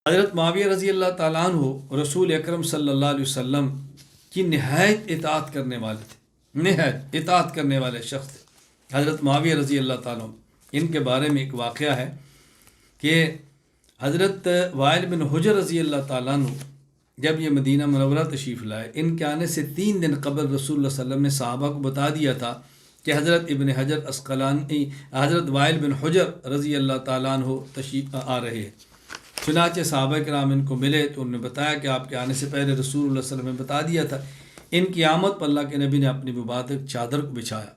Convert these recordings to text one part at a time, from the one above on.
حضرت معاویہ رضی اللہ تعالیٰ عنہ رسول اکرم صلی اللہ علیہ وسلم کی نہایت اطاعت کرنے والے تھے، نہایت اطاعت کرنے والے شخص تھے حضرت معاویہ رضی اللہ تعالیٰ عنہ۔ ان کے بارے میں ایک واقعہ ہے کہ حضرت وائل بن حجر رضی اللہ تعالیٰ عنہ جب یہ مدینہ منورہ تشریف لائے، ان کے آنے سے 3 دن قبل رسول اللہ صلی اللہ علیہ وسلم نے صحابہ کو بتا دیا تھا کہ حضرت ابن حجر عسقلانی، حضرت وائل بن حجر رضی اللہ تعالیٰ عنہ تشریف آ رہے ہیں۔ چنانچہ صحابہ کرام ان کو ملے تو انہوں نے بتایا کہ آپ کے آنے سے پہلے رسول اللہ صلی اللہ علیہ وسلم نے بتا دیا تھا۔ ان کی آمد پر اللہ کے نبی نے اپنی مبارک چادر کو بچھایا،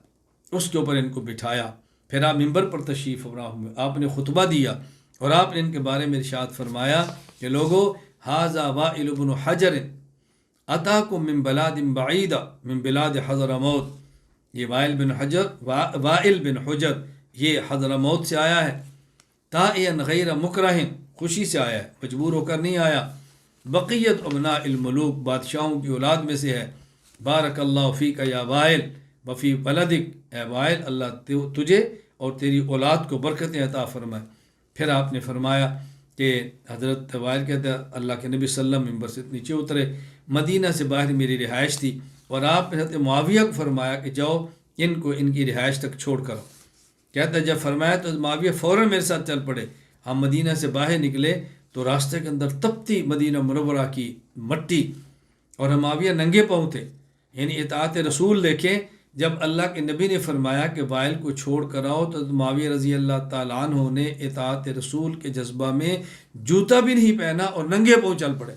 اس کے اوپر ان کو بٹھایا، پھر آپ ممبر پر تشریف فرما ہوئے، آپ نے خطبہ دیا اور آپ نے ان کے بارے میں ارشاد فرمایا کہ لوگو ھذا وائل بن حجر اتاکم من بلاد بعیدہ من بلاد حضرموت، یہ وائل بن حجر یہ حضرموت سے آیا ہے، طائعا غیر مکرہ، خوشی سے آیا ہے، مجبور ہو کر نہیں آیا، بقیت ابناء الملوک، بادشاہوں کی اولاد میں سے ہے، بارک اللہ فیک یا وائل وفی ولدک، اے وائل اللہ تجھے اور تیری اولاد کو برکتیں عطا فرمائے۔ پھر آپ نے فرمایا کہ حضرت وائل کہتے ہیں اللہ کے نبی صلی اللہ علیہ وسلم ممبر سے نیچے اترے، مدینہ سے باہر میری رہائش تھی، اور آپ نے حضرت معاویہ کو فرمایا کہ جاؤ ان کو ان کی رہائش تک چھوڑ کر آؤ۔ کہتا ہے جب فرمایا تو معاویہ فوراً میرے ساتھ چل پڑے۔ ہم مدینہ سے باہر نکلے تو راستے کے اندر تپتی مدینہ منورہ کی مٹی، اور ہم معاویہ ننگے پاؤں تھے، یعنی اطاعت رسول دیکھیں۔ جب اللہ کے نبی نے فرمایا کہ وائل کو چھوڑ کر آؤ تو معاویہ رضی اللہ تعالیٰ عنہ نے اطاعت رسول کے جذبہ میں جوتا بھی نہیں پہنا اور ننگے پاؤں چل پڑے،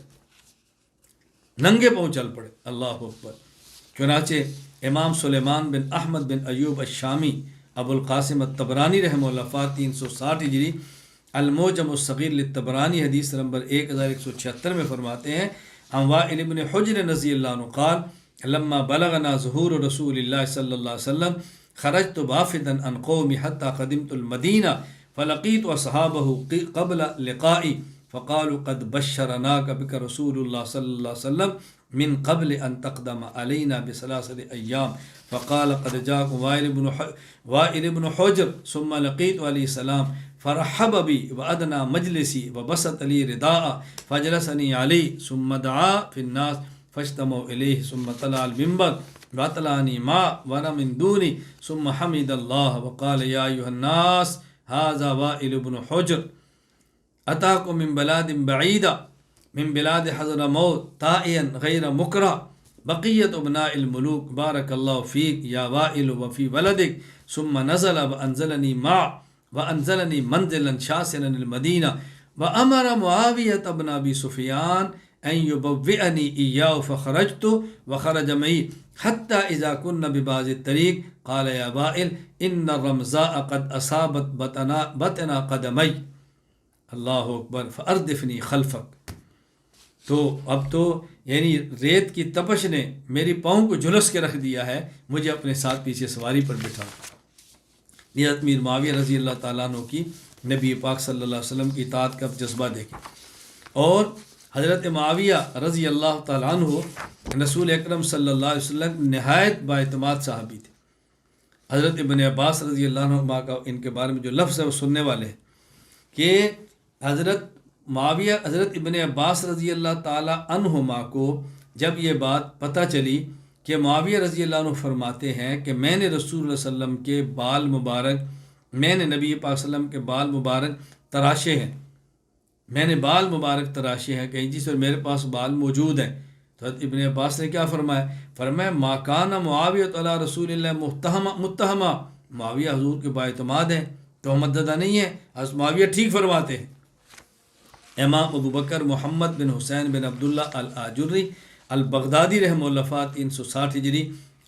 ننگے پاؤں چل پڑے، اللہ اکبر۔ چنانچہ امام سلیمان بن احمد بن ایوب الشامی ابو القاسم الطبرانی رحمہ اللہ 360 ہجری المعجم الصغیر للطبرانی حدیث نمبر 1176 میں فرماتے ہیں عن وائل بن حجر رضی اللہ عنہ قال لما بلغنا ظہور رسول اللہ صلی اللہ علیہ وسلم خرجت وافدا عن قومی حتى قدمت المدینہ فلقیت اصحابه قبل لقائی فقالوا قد بشرناك بك رسول الله صلی اللہ علیہ وسلم من قبل ان تقدم علينا بثلاثة ایام فقال قد جاءكم وائل بن حجر ثم لقيت عليه السلام فرحب بي وأدنى مجلسي وبسط لي رداء فجلسني عليه ثم دعا في الناس فاجتمعوا إليه ثم طلع المنبر وأطلعني ما وانا من دوني ثم حمد الله وقال يا أيها الناس هذا وائل بن حجر أتاكم من بلاد بعيدة من بلاد حضرموت طائعا غير مكره بقية ابناء الملوك بارك الله فيك يا وائل وفي ولدك ثم نزل وأنزلني منزلا شاسنا المدينة وأمر معاوية بن أبي سفيان أن يبوئني إياه فخرجت وخرج معي حتى إذا كنا ببعض الطريق قال يا وائل إن الرمزاء قد أصابت بطن قدمي اللہ اکبر فاردفنی خلفک۔ تو اب تو یعنی ریت کی تپش نے میری پاؤں کو جھلس کے رکھ دیا ہے، مجھے اپنے ساتھ پیچھے سواری پر بٹھا۔ یہ حضرت میر معاویہ رضی اللہ تعالیٰ عنہ کی نبی پاک صلی اللہ علیہ وسلم کی اطاعت کا جذبہ دیکھیں۔ اور حضرت معاویہ رضی اللہ تعالیٰ عنہ رسول اکرم صلی اللہ علیہ وسلم نہایت بااعتماد صحابی تھے۔ حضرت ابن عباس رضی اللہ عنہ کا ان کے بارے میں جو لفظ ہے وہ سننے والے ہیں کہ حضرت ابن عباس رضی اللہ تعالیٰ عنہما کو جب یہ بات پتہ چلی کہ معاویہ رضی اللہ عنہ فرماتے ہیں کہ میں نے رسول اللہ صلی اللہ علیہ وسلم کے بال مبارک، میں نے نبی پاک صلی اللہ علیہ وسلم کے بال مبارک تراشے ہیں، میں نے بال مبارک تراشے ہیں کہیں جس پر میرے پاس بال موجود ہیں، تو حضرت ابن عباس نے کیا فرمایا ما کان معاویہ علی رسول اللہ متہمہ، معاویہ حضور کے بااعتماد ہیں، تہمت زدہ نہیں ہے، حضرت معاویہ ٹھیک فرماتے ہیں۔ امام ابو بکر محمد بن حسین بن عبداللہ الآجری البغدادی رحمہ اللہ 360 ہجری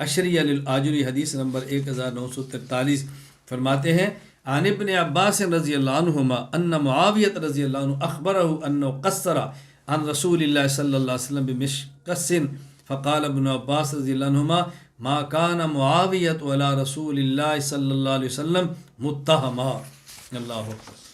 اشریہ للآجری حدیث نمبر 1943 فرماتے ہیں عن ابن عباس رضی اللہ عنہما ان معاویہ رضی اللہ عنہ اخبرہ انہ قصر عن رسول اللہ صلی اللہ علیہ وسلم بمشقص فقال ابن عباس رضی اللہ عنہما ما کان معاویہ علی رسول اللہ صلی اللہ علیہ وسلم متہما۔ اللہ اکبر۔